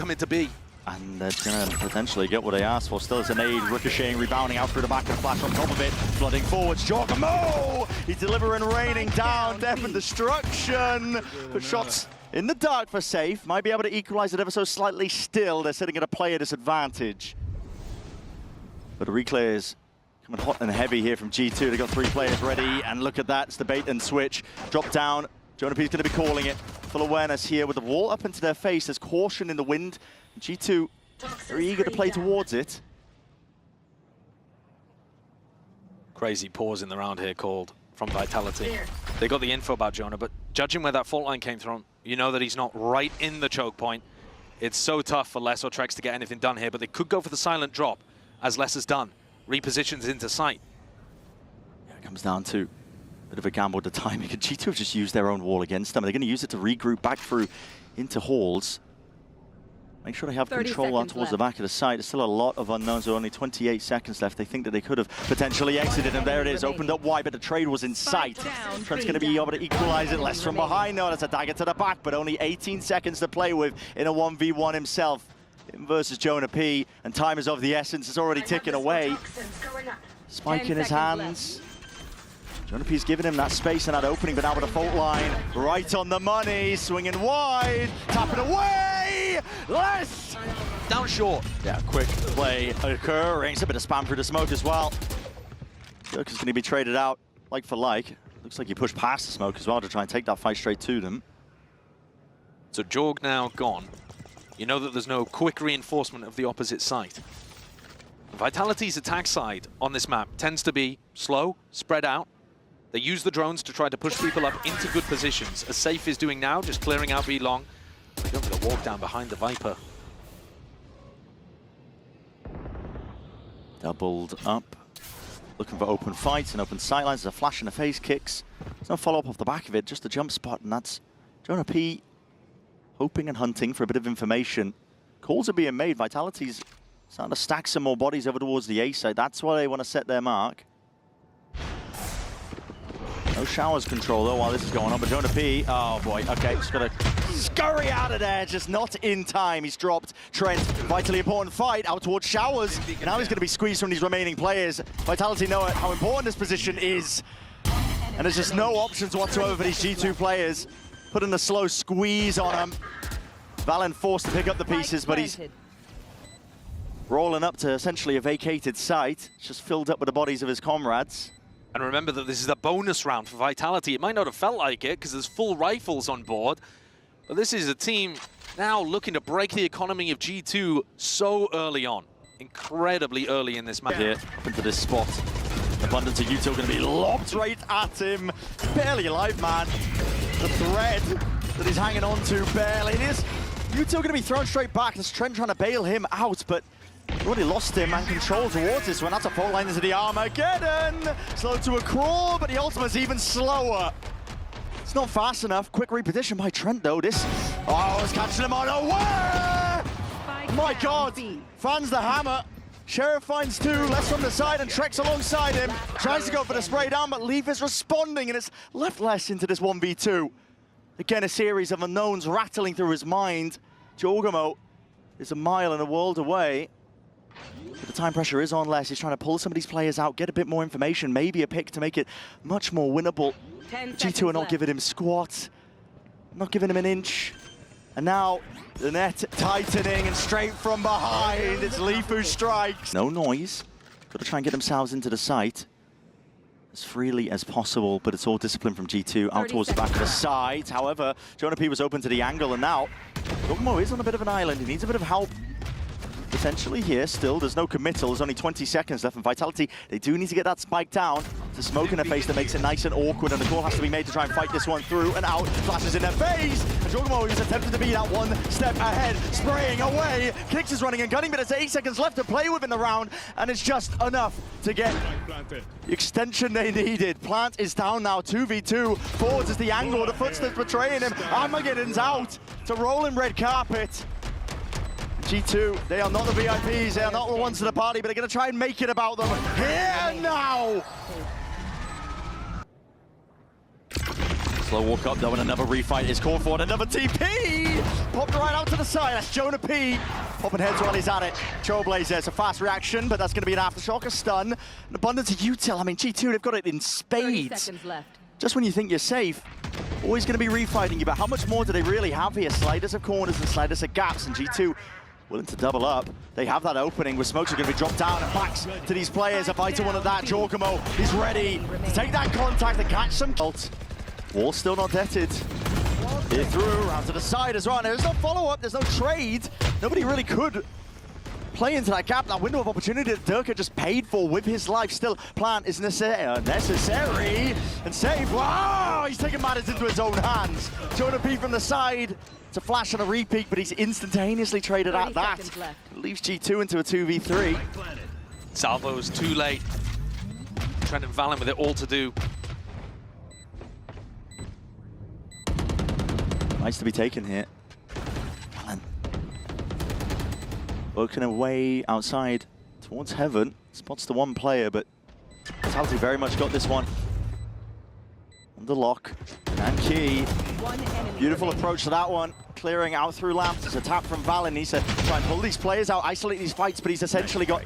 come into B. And they're going to potentially get what they asked for. Still as an aid, ricocheting, rebounding out through the back and flash on top of it. Flooding forwards, Giacomo! He's delivering, raining down, death and destruction. But shots in the dark for safe. Might be able to equalize it ever so slightly still. They're sitting at a player disadvantage. But the reclears coming hot and heavy here from G2. They've got 3 players ready. And look at that, it's the bait and switch. Drop down. Jonah P's going to be calling it. Full awareness here with the wall up into their face. There's caution in the wind. G2 very eager to play towards it. Crazy pause in the round here called from Vitality. They got the info about Jonah, but judging where that fault line came from, you know that he's not right in the choke point. It's so tough for Les or Trex to get anything done here, but they could go for the silent drop, as Les has done. Repositions into sight. Yeah, it comes down to a bit of a gamble with the timing. G2 have just used their own wall against them. They're going to use it to regroup back through into halls. Make sure they have control on towards the back of the site. There's still a lot of unknowns. There are only 28 seconds left. They think that they could have potentially exited, and there it is, opened up wide, but the trade was in sight. Trent's going to be able to equalize it. Less from behind. No, that's a dagger to the back, but only 18 seconds to play with in a 1v1 himself. Him versus Jonah P, and time is of the essence. It's already ticking away. Spike in his hands. Jonah P's giving him that space and that opening, but now with a fault line, right on the money, swinging wide, tapping away, Les! Down short. Yeah, quick play occurring. It's a bit of spam through the smoke as well. Joker's going to be traded out like for like. Looks like he pushed past the smoke as well to try and take that fight straight to them. So Jorg now gone. You know that there's no quick reinforcement of the opposite site. Vitality's attack side on this map tends to be slow, spread out. They use the drones to try to push people up into good positions, as Safe is doing now, just clearing out B long. They don't get a walk down behind the Viper. Doubled up, looking for open fights and open sightlines. There's a flash in the face, kicks. There's no follow-up off the back of it, just a jump spot, and that's Jonah P hoping and hunting for a bit of information. Calls are being made. Vitality's starting to stack some more bodies over towards the A side. That's why they want to set their mark. No showers control though while this is going on, but Jonah P, oh boy, okay, just gotta scurry out of there, just not in time. He's dropped Trent, vitally important fight out towards showers. Now he's gonna be squeezed from these remaining players. Vitality know how important this position is. And there's just no options whatsoever for these G2 players. Putting the slow squeeze on him. Valen forced to pick up the pieces, but he's rolling up to essentially a vacated site. It's just filled up with the bodies of his comrades. And remember that this is a bonus round for Vitality. It might not have felt like it because there's full rifles on board, but this is a team now looking to break the economy of G2 so early on. Incredibly early in this match. Here, up into this spot. Abundance of Util going to be lobbed right at him. Barely alive, man. The thread that he's hanging on to barely. It is Util going to be thrown straight back. There's Trent trying to bail him out, but already lost him and control towards this one. That's a fault line into the Armageddon. Slow to a crawl, but the ultimate's even slower. It's not fast enough. Quick reposition by Trent, though. This, oh, it's catching him on away! My God, fans the hammer. Sheriff finds 2, left on the side, and Trex alongside him. Tries to go for the spray down, but Leaf is responding, and it's left Les into this 1v2. Again, a series of unknowns rattling through his mind. Giacomo is a mile and a world away. But the time pressure is on Les. He's trying to pull some of these players out, get a bit more information, maybe a pick to make it much more winnable. G2 are not giving him squat, not giving him an inch. And now the net tightening and straight from behind, it's Leaf who strikes. No noise, got to try and get themselves into the site as freely as possible, but it's all discipline from G2 out towards the back of the site. However, Jonah P was open to the angle, and now Giacomo is on a bit of an island. He needs a bit of help. Potentially here still, there's no committal, there's only 20 seconds left, and Vitality, they do need to get that spike down. It's a smoke in their face that makes it nice and awkward, and the call has to be made to try and fight this one through and out. Flashes in their face, and Giacomo is attempting to be that one step ahead, spraying away. Kicks is running and gunning, but there's 8 seconds left to play with in the round, and it's just enough to get the extension they needed. Plant is down now, 2v2. Forwards is the angle, the footsteps betraying him. Armageddon's out to rolling red carpet. G2, they are not the VIPs, they are not the ones to the party, but they're going to try and make it about them here now! Slow walk up though, and another refight is called for, and another TP! Popped right out to the side, that's Jonah P. Popping heads while he's at it. Trailblazer, it's a fast reaction, but that's going to be an aftershock, a stun. An abundance of util. I mean, G2, they've got it in spades. 30 seconds left. Just when you think you're safe, always going to be refighting you, but how much more do they really have here? Sliders of corners and sliders of gaps, and G2 willing to double up. They have that opening where smokes are going to be dropped down, and backs to these players. A vital one of that. Jorgamo is ready to take that contact and catch some. Wall still not deaded. Here through, round to the side as well. There's no follow-up, there's no trade. Nobody really could play into that gap, that window of opportunity that Durka just paid for with his life. Still, plan is necessary. And save, wow! He's taking matters into his own hands. Jonah P from the side. It's a flash and a repeat, but he's instantaneously traded at that. Leaves G2 into a 2v3. Salvo's too late. Trent and Valen with it all to do. Nice to be taken here. Valen. Working away outside towards heaven. Spots the one player, but Vitality very much got this one. Under lock. And key. Beautiful approach to that one. Clearing out through lamps. It's a tap from Valen. He needs to try and pull these players out, isolate these fights, but he's essentially got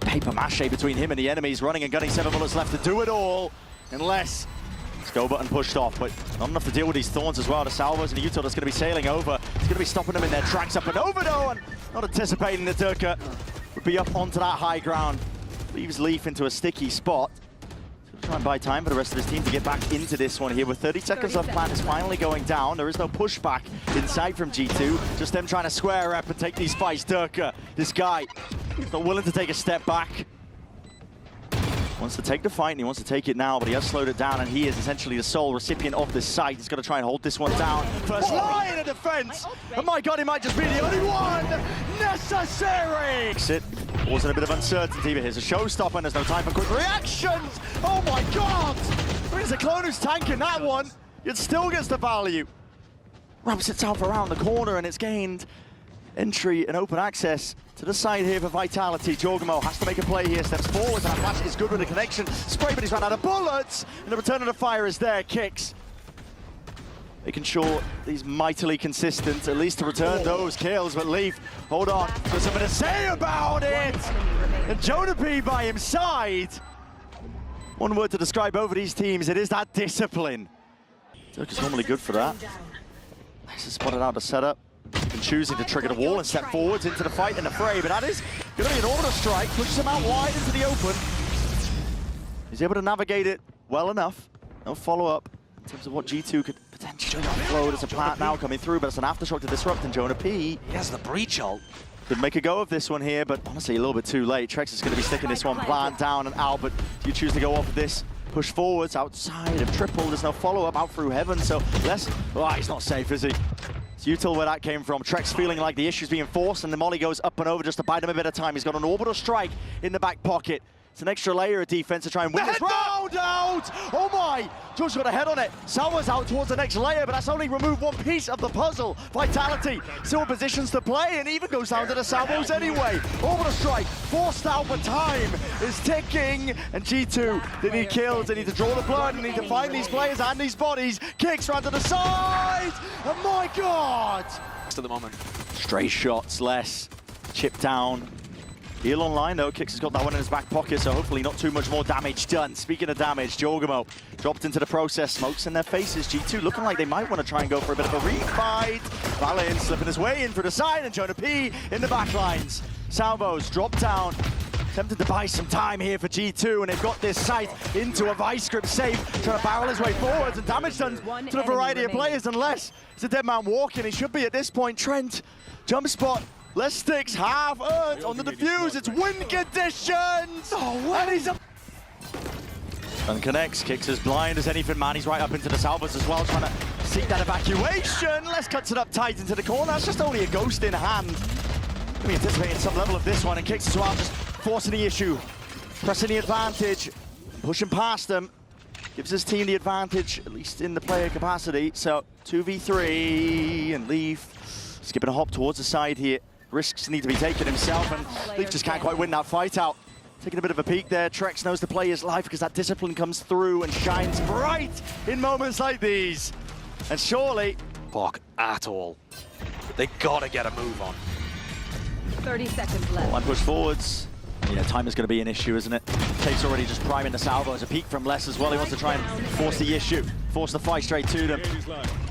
paper mache between him and the enemies. Running and gunning, 7 bullets left to do it all. Unless it's go button pushed off, but not enough to deal with these thorns as well. The Salvos and Util that's going to be sailing over. He's going to be stopping them in their tracks up and over though, and not anticipating that Durka would be up onto that high ground. Leaves Leaf into a sticky spot. Try and buy time for the rest of his team to get back into this one here. With 30 seconds left, plan is finally going down. There is no pushback inside from G2. Just them trying to square up and take these fights. Durka, this guy, not willing to take a step back. Wants to take the fight and he wants to take it now, but he has slowed it down and he is essentially the sole recipient of this site. He's got to try and hold this one down. First line of defense, and my God, he might just be the only one necessary. Exit. Also a bit of uncertainty, but here's a showstopper and there's no time for quick reactions. Oh my God! There's a clone who's tanking that one. It still gets the value. Wraps itself around the corner and it's gained entry and open access to the side here for Vitality. Jorgamo has to make a play here, steps forward, and flash is good with the connection. Spray, but he's run out of bullets, and the return of the fire is there. Kicks. Making sure he's mightily consistent, at least to return those kills, but Leaf, hold on, there's something to say about it! And Jonah P by his side. One word to describe over these teams, it is that discipline. Dirk is normally good for that. Nice to spot it out to set up. And choosing to trigger the wall and step forwards into the fight and the fray, but that is going to be an order strike, pushes him out wide into the open. He's able to navigate it well enough. No follow-up in terms of what G2 could potentially offload as a plant now coming through, but it's an aftershock to disrupt, and Jonah P. He has the breach ult. Could make a go of this one here, but honestly a little bit too late. Trex is going to be sticking this one plant down and out, but you choose to go off of this. Push forwards outside of triple, there's no follow-up out through heaven, so less. Oh, he's not safe, is he? It's Util where that came from. Trex feeling like the issue's being forced, and the molly goes up and over just to buy them a bit of time. He's got an orbital strike in the back pocket. It's an extra layer of defense to try and win this round out! Oh my! Josh got a head on it. Salva's out towards the next layer, but that's only removed one piece of the puzzle. Vitality still in positions to play, and even goes down to the Salvos anyway. Orbital strike forced out, but time is ticking. And G2, they need kills, they need to draw the blood, they need to find these players and these bodies. Kicks round to the side, and my God! To the moment. Stray shots, less. Chip down. Heal online though, Kicks has got that one in his back pocket, so hopefully not too much more damage done. Speaking of damage, Jorgamo dropped into the process, smokes in their faces. G2 looking like they might want to try and go for a bit of a refight. Valen slipping his way in through the side, and Jonah P in the back lines. Salvos drop down, tempted to buy some time here for G2, and they've got this site into a vice grip safe, trying to barrel his way forwards, and damage done to the variety of players, unless it's a dead man walking. He should be at this point. Trent, jump spot. Less sticks, half earned on the defuse. It's win conditions! Oh, and he's up. And connects, Kicks as blind as anything, man. He's right up into the Salvos as well, trying to seek that evacuation. Les cuts it up tight into the corner. That's just only a ghost in hand. We're anticipating some level of this one, and Kicks as well, just forcing the issue, pressing the advantage, pushing past them. Gives his team the advantage, at least in the player capacity. So 2v3, and Leaf skipping a hop towards the side here. Risks need to be taken himself, and Leaf just can't quite win that fight out. taking a bit of a peek there. Trex knows the player's life because that discipline comes through and shines bright in moments like these. And surely... Fuck at all. They gotta get a move on. 30 seconds left. Line push forwards. Yeah, time is going to be an issue, isn't it? Take's already just priming the salvo as a peek from Les as well. He wants to try and force the issue, force the fight straight to them.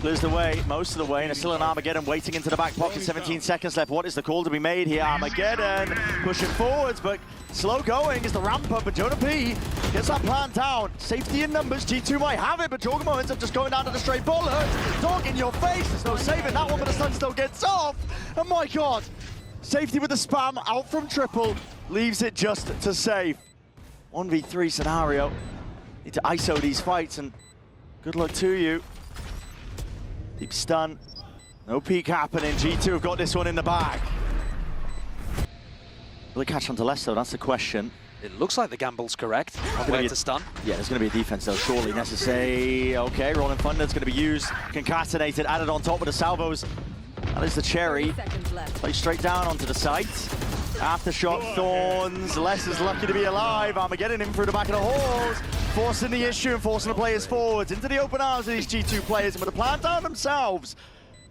Clears the way, most of the way, and it's still an Armageddon waiting into the back pocket. 17 seconds left. What is the call to be made here? Armageddon pushing forwards, but slow going is the ramp up, and Jonah P gets that plan down. Safety in numbers, G2 might have it, but Jorgemmo ends up just going down to the straight bullet. Dog in your face, there's no saving that one, but the stun still gets off. And my God, safety with the spam out from triple. Leaves it just to save. 1v3 scenario. Need to ISO these fights, and good luck to you. Deep stun. No peek happening. G2 have got this one in the bag. Will it catch on to Les, though? That's the question. It looks like the gamble's correct on where to stun. Yeah, there's going to be a defense, though, surely necessary. Okay, Rolling Thunder's going to be used, concatenated, added on top with the salvos. That is the cherry. Play straight down onto the site. Aftershock, Thorns. Les is lucky to be alive. Armageddon in through the back of the halls, forcing the issue and forcing the players forwards into the open arms of these G2 players. And with the plan down themselves,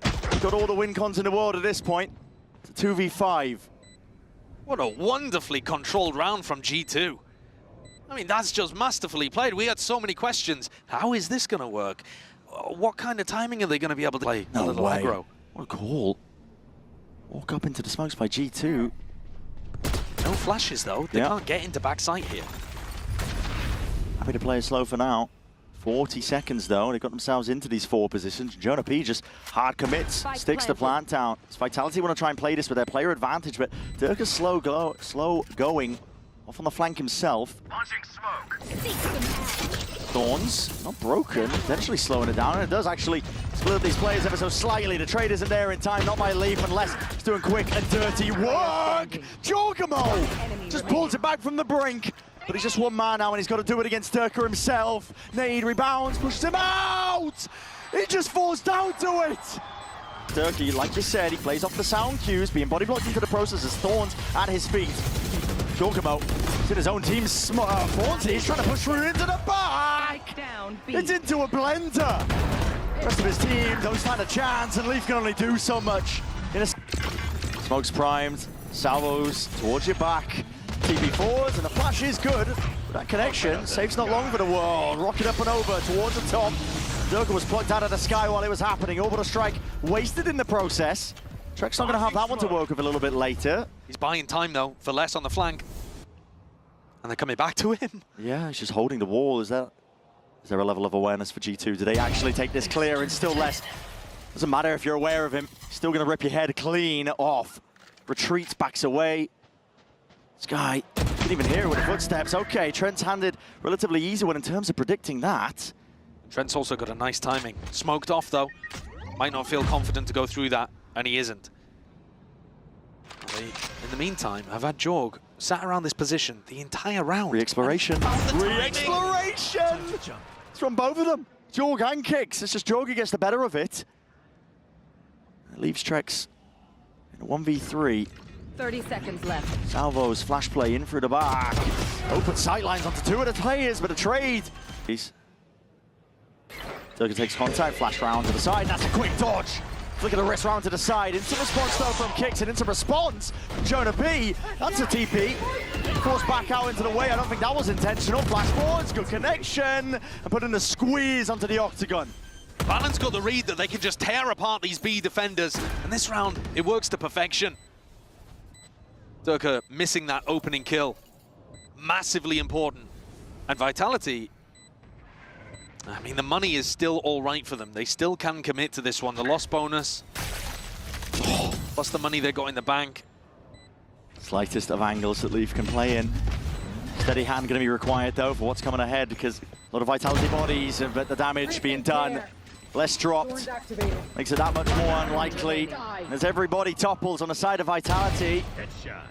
they've got all the win cons in the world at this point. It's a 2v5. What a wonderfully controlled round from G2. I mean, that's just masterfully played. We had so many questions. How is this going to work? What kind of timing are they going to be able to play? No a little way. aggro. What a call. Walk up into the smokes by G2. No flashes, though. They can't get into backside here. Happy to play it slow for now. 40 seconds, though. They got themselves into these 4 positions. Jonah P just hard commits, sticks the plant down. It's Vitality want to try and play this with their player advantage, but Dirk is slow going. Off on the flank himself. Launching smoke. Thorns, not broken, potentially slowing it down, and it does actually split up these players ever so slightly. The trade isn't there in time, not by Leaf, unless it's doing quick and dirty work. Jorgemmo just pulls it back from the brink, but he's just one man now, and he's got to do it against Turker himself. Nade rebounds, pushes him out. He just falls down to it. Turkey, like you said, he plays off the sound cues, being body blocked into the process as Thorns at his feet. Jorgemmo, it's in his own team's forty. He's trying to push through into the back. It's into a blender. The rest of his team don't stand a chance, and Leaf can only do so much. Smoke's primed, salvos towards your back. TP forwards, and the flash is good. But that connection, safe's not long for the world. Rocket up and over towards the top. Durga was plucked out of the sky while it was happening. Orbital strike wasted in the process. Trek's not going to have that one to work with a little bit later. He's buying time, though, for Les on the flank. And they're coming back to him. Yeah, he's just holding the wall. Is there a level of awareness for G2? Do they actually take this clear? And still Les. Doesn't matter if you're aware of him. Still going to rip your head clean off. Retreats, backs away. This guy didn't even hear it with the footsteps. Okay, Trent's handed relatively easy one in terms of predicting that. Trent's also got a nice timing. Smoked off, though. Might not feel confident to go through that, and he isn't. They, in the meantime, have had Jorg sat around this position the entire round. Re-exploration. Re-exploration! It's from both of them. Jorg and Kicks. It's just Jorg who gets the better of it. It leaves Trex in a 1v3. 30 seconds left. Salvo's flash play in through the back. Open sightlines onto 2 of the players, but a trade. Durga takes contact, flash round to the side. That's a quick dodge. Flick of the wrist round to the side. Instant response though from Kicks, and instant response from Jonah P. That's a TP. Forced back out into the way. I don't think that was intentional. Flash forwards, good connection, and put in a squeeze onto the octagon. Valorant's got the read that they can just tear apart these B defenders. And this round, it works to perfection. Durga missing that opening kill. Massively important. And Vitality, I mean, the money is still all right for them. They still can commit to this one. The loss bonus, plus the money they got in the bank. Slightest of angles that Leaf can play in. Steady hand going to be required, though, for what's coming ahead, because a lot of Vitality bodies, but the damage being done. Less dropped. Makes it that much more unlikely. As everybody topples on the side of Vitality. Headshot.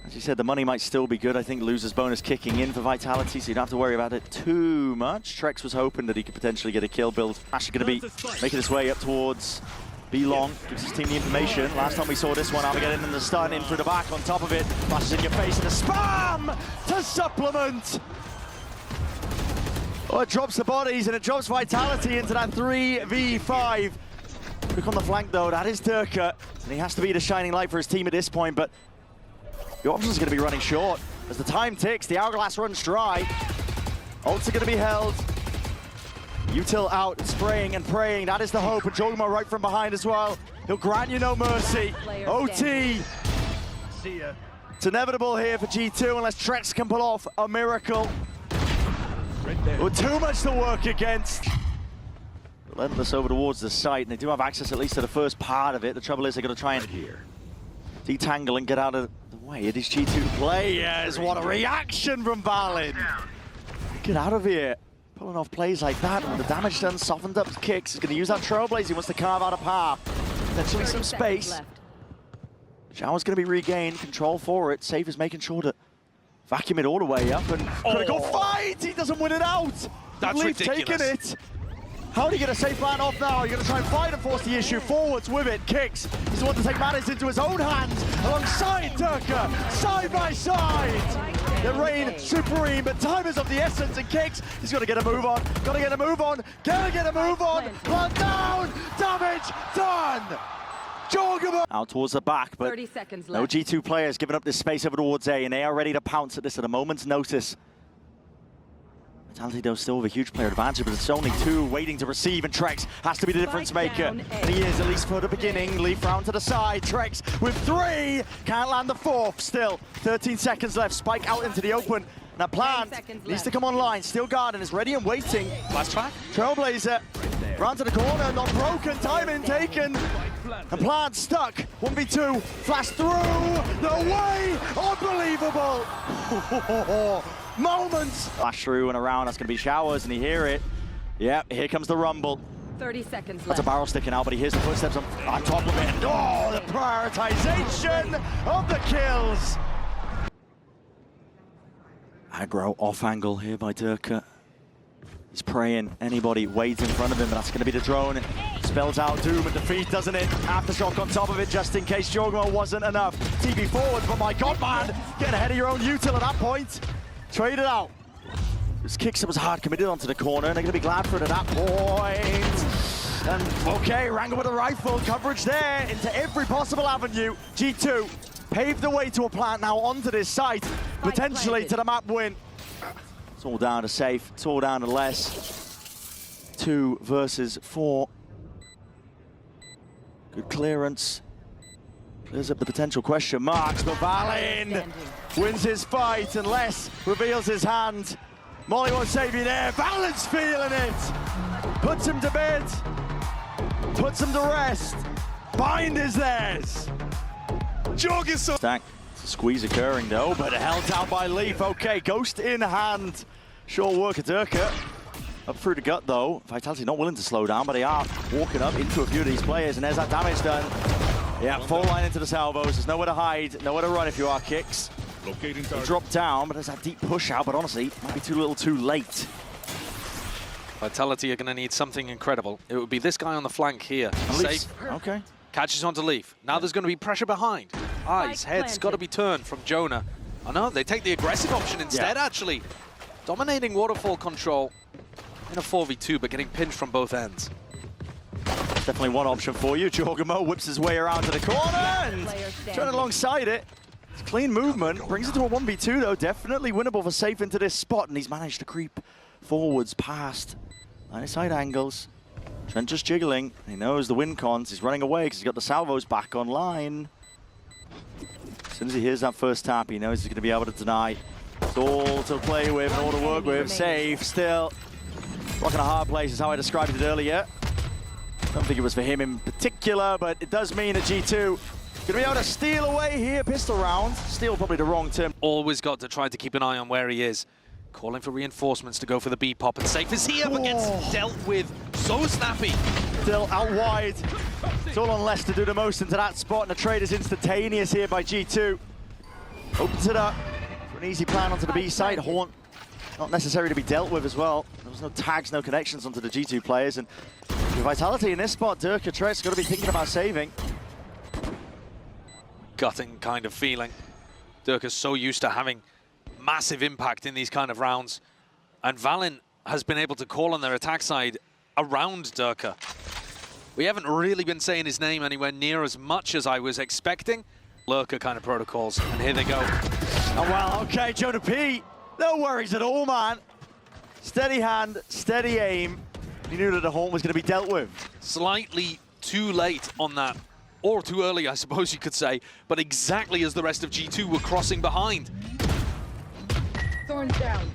As you said, the money might still be good. I think loser's bonus kicking in for Vitality, so you don't have to worry about it too much. Trex was hoping that he could potentially get a kill build. Actually going to be making his way up towards B long, gives his team the information. Last time we saw this one, Armageddon in the stun, in through the back, on top of it. Flashes in your face, and a spam to supplement. Oh, it drops the bodies, and it drops Vitality into that 3v5. Quick on the flank, though, that is Durka. And he has to be the shining light for his team at this point, but your options are going to be running short. As the time ticks, the hourglass runs dry. Ults are going to be held. Util out, spraying and praying. That is the hope. And Jogma right from behind as well. He'll grant you no mercy. OT. See ya. It's inevitable here for G2 unless Trex can pull off a miracle. With too much to work against. Relentless over towards the site, and they do have access at least to the first part of it. The trouble is they're going to try and detangle and get out of the way. It is G2 players. What a reaction from Valin. Get out of here. Pulling off plays like that, and the damage done, softened up kicks. He's going to use that Trailblaze. He wants to carve out a path. Potentially some space. Shower's going to be regained. Control for it. Safe is making sure to vacuum it all the way up, and gonna go fight! He doesn't win it out! That's Leaf ridiculous. taking it. How do you get a safe man off now? You're going to try and fight and force the issue forwards with it. Kicks. He's the one to take matters into his own hands alongside Durka, side by side. The reign supreme, but time is of the essence, and Kicks, he's got to get a move on, got to get a move on, got to get a move on. One down, damage done. Jorgamo out towards the back, but 30 seconds no left. G2 players giving up this space over towards A, and they are ready to pounce at this at a moment's notice. Vitality, though, still with a huge player advantage, but it's only two waiting to receive, and Trex has to be the difference maker. And he is, at least for the beginning. Leaf round to the side. Trex with three. Can't land the fourth. Still, 13 seconds left. Spike out into the open. Now Plant needs to come online. Steel Garden is ready and waiting. Last track. Trailblazer round to the corner, not broken. Timing taken. And Plant stuck. 1v2. Flash through. No way. Unbelievable. Moments! Flash through and around, that's going to be Showers, and you hear it. Yep, here comes the rumble. 30 seconds left. That's a barrel sticking out, but he hears the footsteps on top of it. Oh, the prioritization of the kills! Aggro off angle here by Durka. He's praying anybody waits in front of him, but that's going to be the drone. Spells out doom and defeat, doesn't it? Aftershock on top of it, just in case Jorgmo wasn't enough. TB forward, but my god, man! Get ahead of your own util at that point. Trade it out. This Kicks was hard committed onto the corner, and they're going to be glad for it at that point. And okay, Wrangle with a rifle, coverage there into every possible avenue. G2 paved the way to a plant now onto this site, potentially to the map win. It's all down to safe, it's all down to less. 2 versus 4. Good clearance. Clears up the potential question marks, but Valin wins his fight and Les reveals his hand. Molly won't save you there. Valin's feeling it. Puts him to bed. Puts him to rest. Bind is theirs. Jog is so... Stack. Squeeze occurring though, but held down by Leaf. Okay, Ghost in hand. Sure work at Durka. Up through the gut though. Vitality not willing to slow down, but they are walking up into a few of these players, and there's that damage done. Yeah, full line into the salvos. There's nowhere to hide, nowhere to run if you are Kicks. They drop down, but there's that deep push out, but honestly, might be too little too late. Vitality are going to need something incredible. It would be this guy on the flank here. Safe. Okay. Catches onto Leaf. Now there's going to be pressure behind. Eyes, head's got to be turned from Jonah. Oh no, they take the aggressive option instead, actually. Dominating waterfall control in a 4v2, but getting pinched from both ends. Definitely one option for you. Jorgamo whips his way around to the corner and turn alongside it. It's clean movement. Brings it to a 1v2 though. Definitely winnable for Safe into this spot, and he's managed to creep forwards past line of sight angles. Trent just jiggling. He knows the win cons. He's running away because he's got the salvos back online. As soon as he hears that first tap, he knows he's going to be able to deny. It's all to play with and all to work with. Safe still. Rocking a hard place is how I described it earlier. Don't think it was for him in particular, but it does mean that G2 gonna be able to steal away here. Pistol round. Steal probably the wrong term. Always got to try to keep an eye on where he is. Calling for reinforcements to go for the B pop, and Safe is here, but gets dealt with so snappy. Still out wide. It's all on Les to do the most into that spot, and the trade is instantaneous here by G2. Opens it up for an easy plan onto the B side. Haunt, not necessary to be dealt with as well. There was no tags, no connections onto the G2 players, and with Vitality in this spot, Durka Trek's got to be thinking about saving. Gutting kind of feeling. Durka's so used to having massive impact in these kind of rounds. And Valin has been able to call on their attack side around Durka. We haven't really been saying his name anywhere near as much as I was expecting. Lurker kind of protocols, and here they go. Oh, well, okay, Jonah P. No worries at all, man. Steady hand, steady aim. He knew that the horn was going to be dealt with. Slightly too late on that, or too early, I suppose you could say, but exactly as the rest of G2 were crossing behind. Thorns down.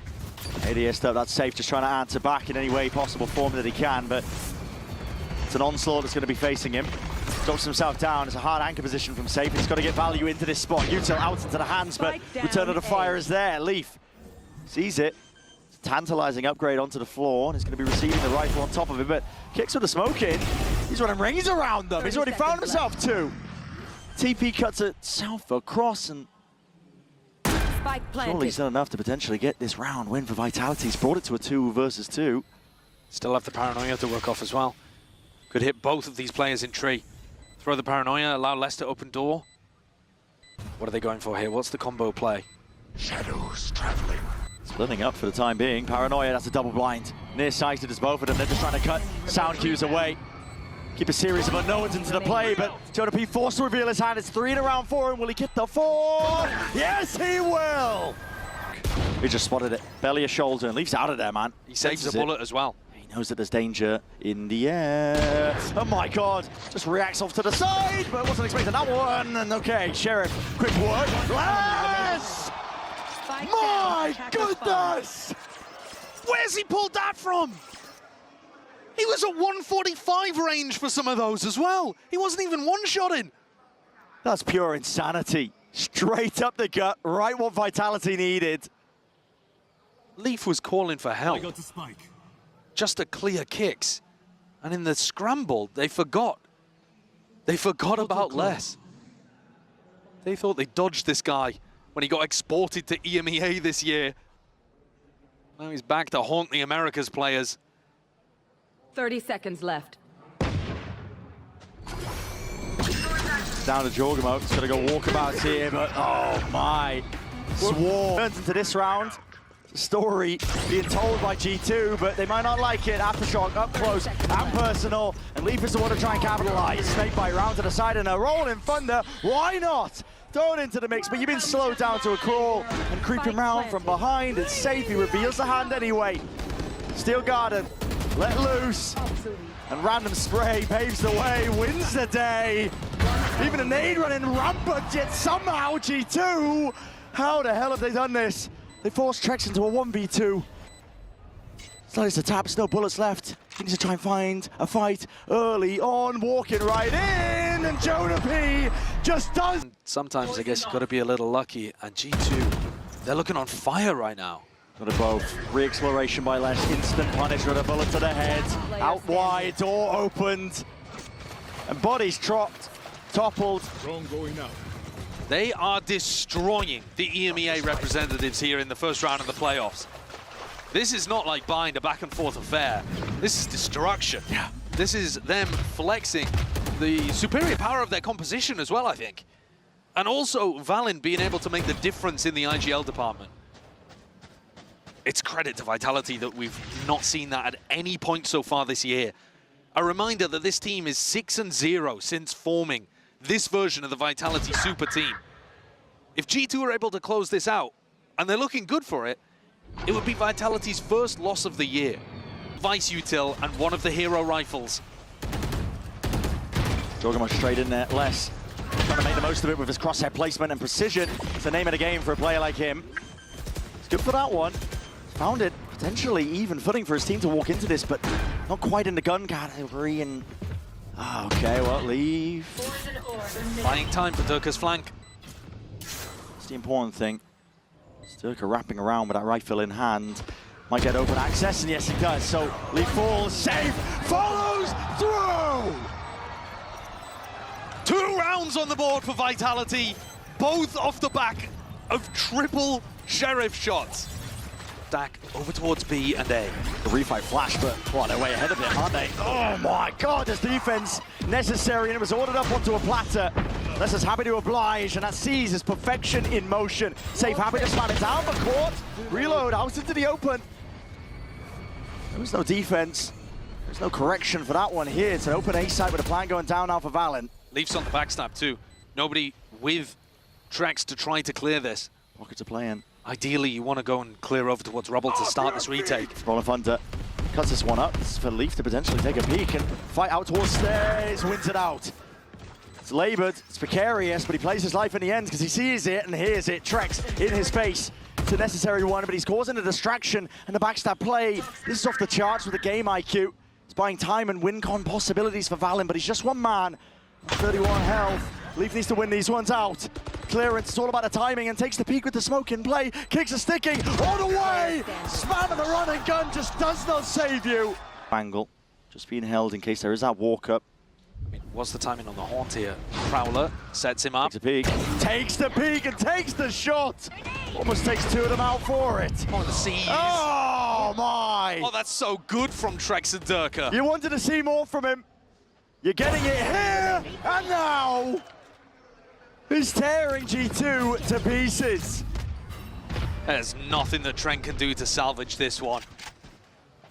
ADS stuff, that's safe, just trying to answer back in any way possible form that he can, but it's an onslaught that's going to be facing him. Drops himself down. It's a hard anchor position from Safe. He's got to get value into this spot. Util out into the hands, but return of the fire is there. Leaf sees it. It's a tantalizing upgrade onto the floor, and he's going to be receiving the rifle on top of it, but kicks with the smoke in. He's running rings around them. He's already found himself two. TP cuts it south across, and surely he's done enough to potentially get this round win for Vitality. He's brought it to a 2 versus 2. Still have the paranoia to work off as well. Could hit both of these players in tree. Throw the paranoia, allow Less to open door. What are they going for here? What's the combo play? Shadows traveling. Splitting up for the time being. Paranoia, that's a double blind. Nearsighted as both of them. They're just trying to cut sound cues away. Keep a series of unknowns into the play, but Jonah P forced to reveal his hand. It's 3 in a round 4, and will he get the 4? Yes, he will! He just spotted it. Belly a shoulder, and Leaf's out of there, man. He saves a bullet as well. He knows that there's danger in the air. Oh my God, just reacts off to the side, but wasn't expecting that one. And okay, Sheriff, quick work. Yes! My goodness! Where's he pulled that from? He was at 145 range for some of those as well. He wasn't even one-shotting. That's pure insanity. Straight up the gut, right what Vitality needed. Leaf was calling for help. I got to spike. Just to clear kicks. And in the scramble, they forgot. They forgot about Less. They thought they dodged this guy when he got exported to EMEA this year. Now he's back to haunt the Americas players. 30 seconds left. Down to Jorgamo, he's gonna go walkabouts here, but oh my. Swarm turns into this round. Story being told by G2, but they might not like it. Aftershock up close and personal, and Leaf is the one to try and capitalize. Snake bite round to the side and a rolling thunder. Why not? Thrown into the mix, but you've been slowed down to a crawl and creeping round from behind. It's safe. He reveals the hand anyway. Steel Garden, let loose, and random spray paves the way, wins the day. Even a nade running rampant, yet somehow G2. How the hell have they done this? They forced Trex into a 1v2. Slides the taps, no bullets left. He needs to try and find a fight early on, walking right in, and Jonah P just does. Sometimes I guess you've got to be a little lucky, and G2, they're looking on fire right now. Got it both. Re-exploration by Less, instant punish with a bullet to the head. Out wide, door opened, and bodies dropped, toppled. Drone going out. They are destroying the EMEA representatives here in the first round of the playoffs. This is not like bind a back and forth affair. This is destruction. Yeah. This is them flexing the superior power of their composition as well, I think. And also Valin being able to make the difference in the IGL department. It's credit to Vitality that we've not seen that at any point so far this year. A reminder that this team is 6-0 since forming this version of the Vitality Super Team. If G2 are able to close this out, and they're looking good for it, it would be Vitality's first loss of the year. Vice Util and one of the hero rifles. Jorgamo straight in there, Less trying to make the most of it with his crosshair placement and precision. It's the name of the game for a player like him. It's good for that one. Found it potentially even footing for his team to walk into this, but not quite in the gun category. And okay, well, leave. Buying time for Durka's flank. That's the important thing. Durka wrapping around with that rifle in hand. Might get open access, and yes, he does. So Leaf falls, safe, follows through! 2 rounds on the board for Vitality, both off the back of triple Sheriff shots. stack over towards B and A. The refight flash, but well, they're way ahead of it, aren't they? Oh my god, there's defense necessary, and it was ordered up onto a platter. Les is happy to oblige, and that sees his perfection in motion. Safe, happy to slam it down, but caught. Reload out into the open. There was no defense. There's no correction for that one here. It's an open A site with a plan going down now for Valorant. Leafs on the backstab too. Nobody with Trex to try to clear this. Pocket to play in. Ideally, you want to go and clear over towards Rubble to start this retake. Roller Thunder cuts this one up. It's for Leaf to potentially take a peek and fight out towards stairs, wins it out. It's labored, it's precarious, but he plays his life in the end because he sees it and hears it. Trex in his face. It's a necessary one, but he's causing a distraction, and the backstab play. This is off the charts with the game IQ. It's buying time and win con possibilities for Valen, but he's just one man. 31 health. Leaf needs to win these ones out. Clearance, it's all about the timing, and takes the peek with the smoke in play. Kicks are sticking all the way. Spam of the run and gun just does not save you. Angle just being held in case there is that walk up. I mean, what's the timing on the haunt here? Prowler sets him up. Takes a peek. Takes the peek and takes the shot. Almost takes two of them out for it. Oh, the C's. Oh my! Oh, that's so good from Trex and Durka. You wanted to see more from him. You're getting it here and now. He's tearing G2 to pieces. There's nothing that Trent can do to salvage this one.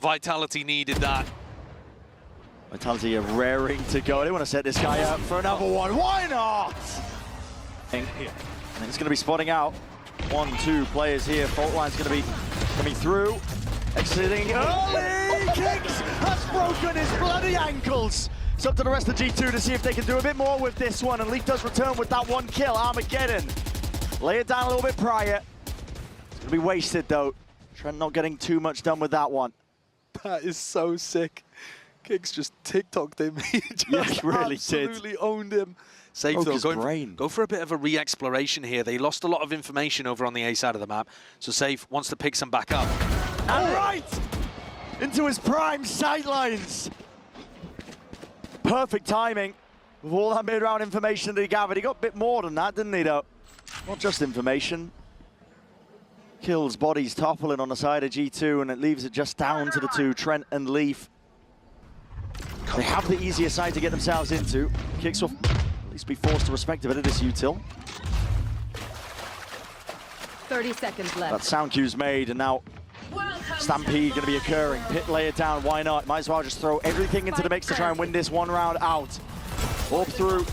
Vitality needed that. Vitality are raring to go. They want to set this guy up for another one. Why not? I think it's going to be spotting out. 1, 2 players here. Fault line's going to be coming through. Exiting early. Kicks has broken his bloody ankles. It's up to the rest of G2 to see if they can do a bit more with this one. And Leaf does return with that one kill. Armageddon. Lay it down a little bit prior. It's going to be wasted though. Trent not getting too much done with that one. That is so sick. Kicks just TikToked him. He just really absolutely owned him. Safe though, go for a bit of a re-exploration here. They lost a lot of information over on the A side of the map, so Safe wants to pick some back up. And right into his prime sightlines. Perfect timing with all that mid-round information that he gathered. He got a bit more than that, didn't he, though? Not just information. Kills, bodies toppling on the side of G2, and it leaves it just down to the two, Trent and Leaf. They have the easier side to get themselves into. Kicks will at least be forced to respect a bit of this util. 30 seconds left. That sound cue's made, and now Stampede going to be occurring. Pit lay it down, why not? Might as well just throw everything into the mix to try and win this one round out. Up through,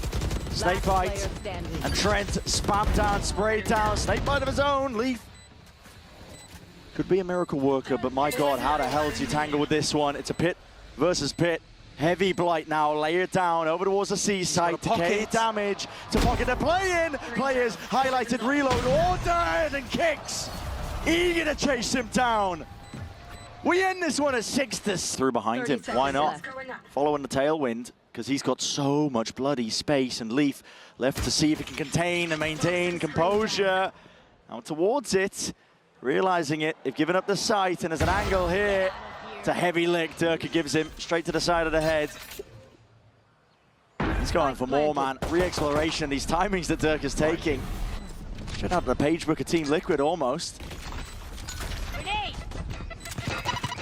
snake bite, and Trent spam down, spray down, snake bite of his own. Leaf could be a miracle worker, but my god, how the hell do you tangle with this one? It's a Pit versus Pit. Heavy blight now, lay it down over towards the C site, decay damage to pocket the play in. Players highlighted reload, ordered, and Kicks eager to chase him down. We end this one at 6-3 through behind him. Why not? Following the tailwind, because he's got so much bloody space, and Leaf left to see if he can contain and maintain composure. Out towards it, realizing it, they've given up the sight, and there's an angle here. It's a heavy lick Durka gives him, straight to the side of the head. He's going for more, man. Re-exploration, these timings that Durka's taking. Straight out of the page book of Team Liquid, almost.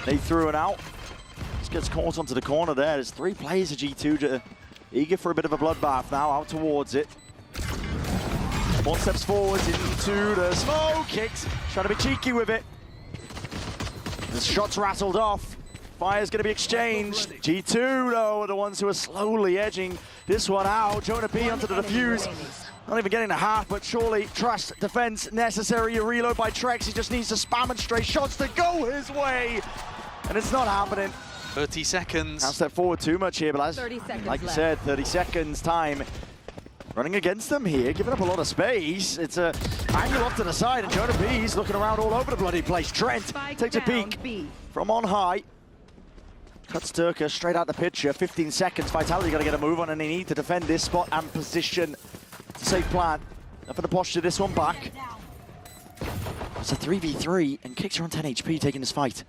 They threw it out. Just gets caught onto the corner there. There's 3 players of G2 eager for a bit of a bloodbath now, out towards it. 1 steps forward into the smoke. Kicks, trying to be cheeky with it. The shot's rattled off. Fire's going to be exchanged. G2, though, are the ones who are slowly edging this one out. Jonah P onto the defuse. Not even getting the half, but surely trust defense necessary. A reload by Trex. He just needs to spam and stray shots to go his way. And it's not happening. 30 seconds. Can't step forward too much here, but as, 30 seconds like you left. said, 30 seconds time. Running against them here, giving up a lot of space. It's a angle off to the side, and Jonah B's looking around all over the bloody place. Trent takes a peek from on high. Cuts Durka straight out the picture. 15 seconds. Vitality got to get a move on, and they need to defend this spot and position. It's a safe plan. Up for the posture, this one back. It's a 3v3, and Kicks are on 10 HP taking this fight.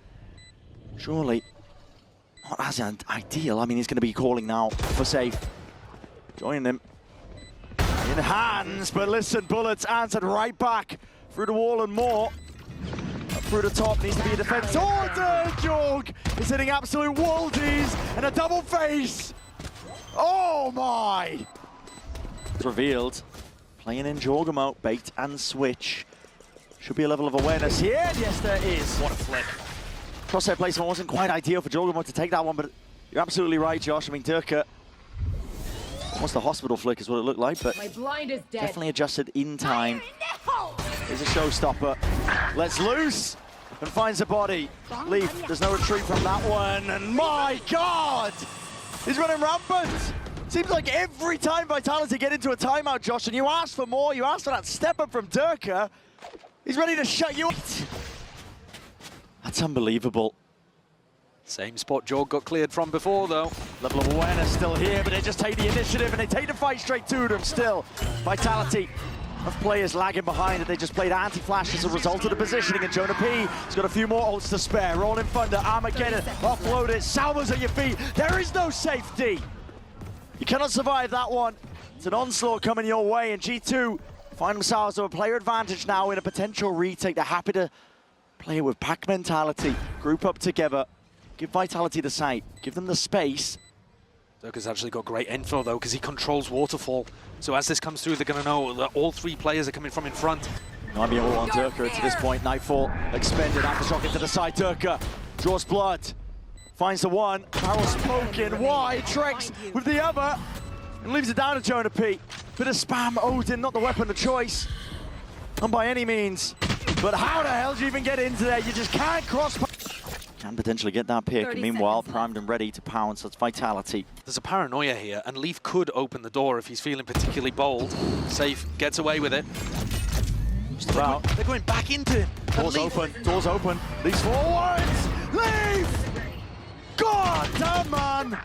Surely not as ideal. I mean, he's going to be calling now for safe. Joining him. In hands, but listen, bullets answered right back through the wall and more. through the top, needs to be a defense order. Jorg is hitting absolute waldies and a double face. Oh my! It's revealed. Playing in Jorgamo, bait and switch. Should be a level of awareness here. Yes, there is. What a flick. Crosshair placement wasn't quite ideal for Jorgamo to take that one, but you're absolutely right, Josh. I mean, Durka, almost a hospital flick is what it looked like, but My blind is dead. definitely adjusted in time. Here's a showstopper. Lets loose and finds a body. Leaf, there's no retreat from that one, and my God! He's running rampant! Seems like every time Vitality get into a timeout, Josh, and you ask for more, you ask for that step up from Durka, he's ready to shut you out. That's unbelievable. Same spot Jorg got cleared from before, though. Level of awareness still here, but they just take the initiative and they take the fight straight to them still. Vitality of players lagging behind, and they just played anti-flash as a result of the positioning, and Jonah P has got a few more ults to spare. Rolling Thunder, Armageddon, offload it, Salvos at your feet. There is no safety. You cannot survive that one. It's an onslaught coming your way, and G2 find themselves with a player advantage now in a potential retake. They're happy to play with pack mentality, group up together, give Vitality the sight, give them the space. Durka's actually got great info, though, because he controls Waterfall. So as this comes through, they're going to know that all three players are coming from in front. Might be all on Durka to this point. Nightfall expended, aftershock into the side. Durka draws blood, finds the one, barrel spoken wide, Trex with the other, and leaves it down to Jonah P. Bit of spam, Odin, not the weapon of choice, not by any means. But how the hell do you even get into there? You just can't cross. Can potentially get that pick. Meanwhile, primed and ready to pounce. That's Vitality. There's a paranoia here, and Leaf could open the door if he's feeling particularly bold. Safe gets away with it. They're going back into him. Doors open, doors open. Leaf's forwards. Leaf! God damn, man!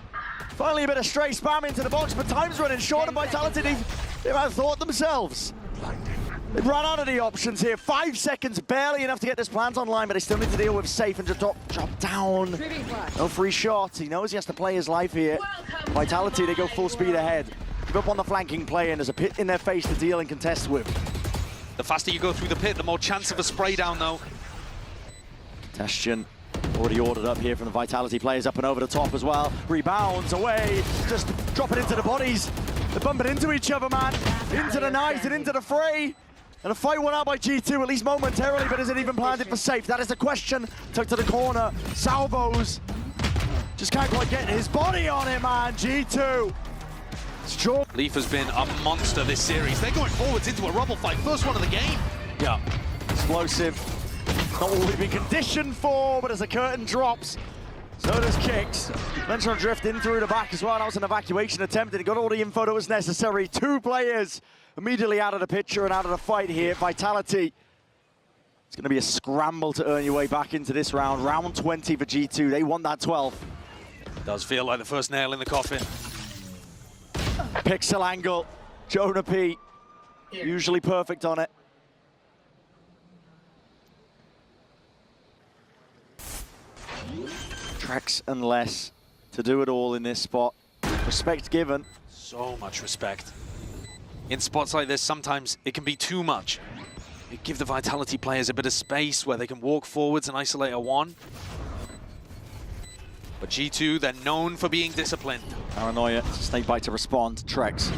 Finally a bit of stray spam into the box, but time's running short, and Vitality, they've outthought themselves. They've run out of the options here. 5 seconds, barely enough to get this plant online, but they still need to deal with Safe and just drop down. No free shots. He knows he has to play his life here. Vitality, they go full speed ahead. Give up on the flanking play, and there's a pit in their face to deal and contest with. The faster you go through the pit, the more chance of a spray down, though. Testion already ordered up here from the Vitality players, up and over the top as well. Rebounds away, just drop it into the bodies. They're bumping into each other, man. Into the knives and into the fray. And a fight won out by G2, at least momentarily, but is it even planted for Safe? That is the question. Tucked to the corner, Salvos just can't quite get his body on it, man. G2. Leaf has been a monster this series. They're going forwards into a rubble fight. First one of the game. Yeah, explosive. Not what we've been conditioned for, but as the curtain drops, so does Kicks. Dimensional drift in through the back as well. That was an evacuation attempt, and he got all the info that was necessary. 2 players immediately out of the picture and out of the fight here. Vitality. It's going to be a scramble to earn your way back into this round. Round 20 for G2. They won that 12. Does feel like the first nail in the coffin. Pixel angle. Jonah P. Usually perfect on it. Trex and less to do it all in this spot. Respect given. So much respect. In spots like this, sometimes it can be too much. You give the Vitality players a bit of space where they can walk forwards and isolate a one. But G2, they're known for being disciplined. Paranoia, snake bite to respond. Trex,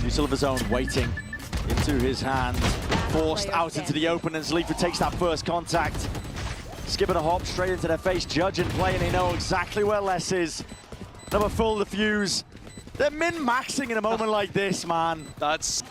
use of his own, waiting into his hand. Forced out into the open, and Leaf takes that first contact. Skipping a hop straight into their face, judge and play, and they know exactly where Les is. Another full defuse. They're min-maxing in a moment like this, man. That's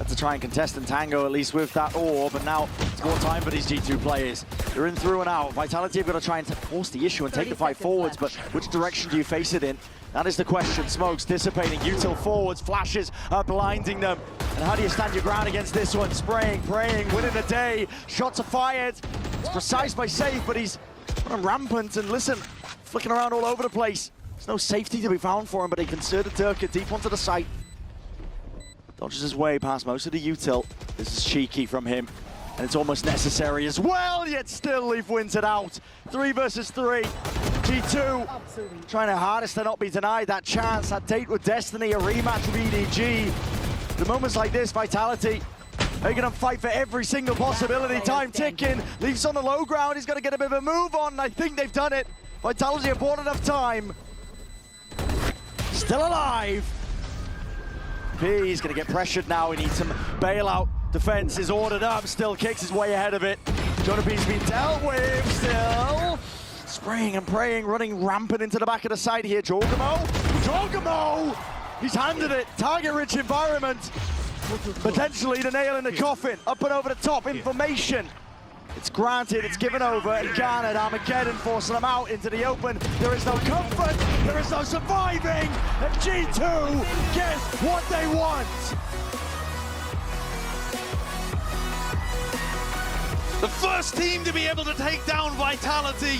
to try and contest and tango, at least with that orb, and now it's more time for these G2 players. They're in through and out. Vitality have got to try and force the issue and take the fight forwards, but which direction do you face it in? That is the question. Smokes dissipating, util forwards, flashes are blinding them. And how do you stand your ground against this one? Spraying, praying, winning the day. Shots are fired. It's precise by Safe, but he's running rampant, and listen, flicking around all over the place. There's no safety to be found for him, but he considered Durka deep onto the site. Dodges his way past most of the util. This is cheeky from him, and it's almost necessary as well, yet still Leaf wins it out. 3 versus 3. G2 trying their hardest to not be denied that chance, that date with Destiny, a rematch with EDG. The moments like this, Vitality They're going to fight for every single possibility. Time ticking. Leafs on the low ground. He's got to get a bit of a move on. I think they've done it. Vitality have bought enough time. Still alive. He's going to get pressured now. He needs some bailout. Defense is ordered up. Still kicks his way ahead of it. Jonah B's been dealt with still. Spraying and praying, running rampant into the back of the side here. Jorgamo! He's handed it. Target-rich environment. Potentially the nail in the coffin. Up and over the top, information. It's granted, it's given over, and garnered. Armageddon forcing them out into the open. There is no comfort, there is no surviving, and G2 get what they want. The first team to be able to take down Vitality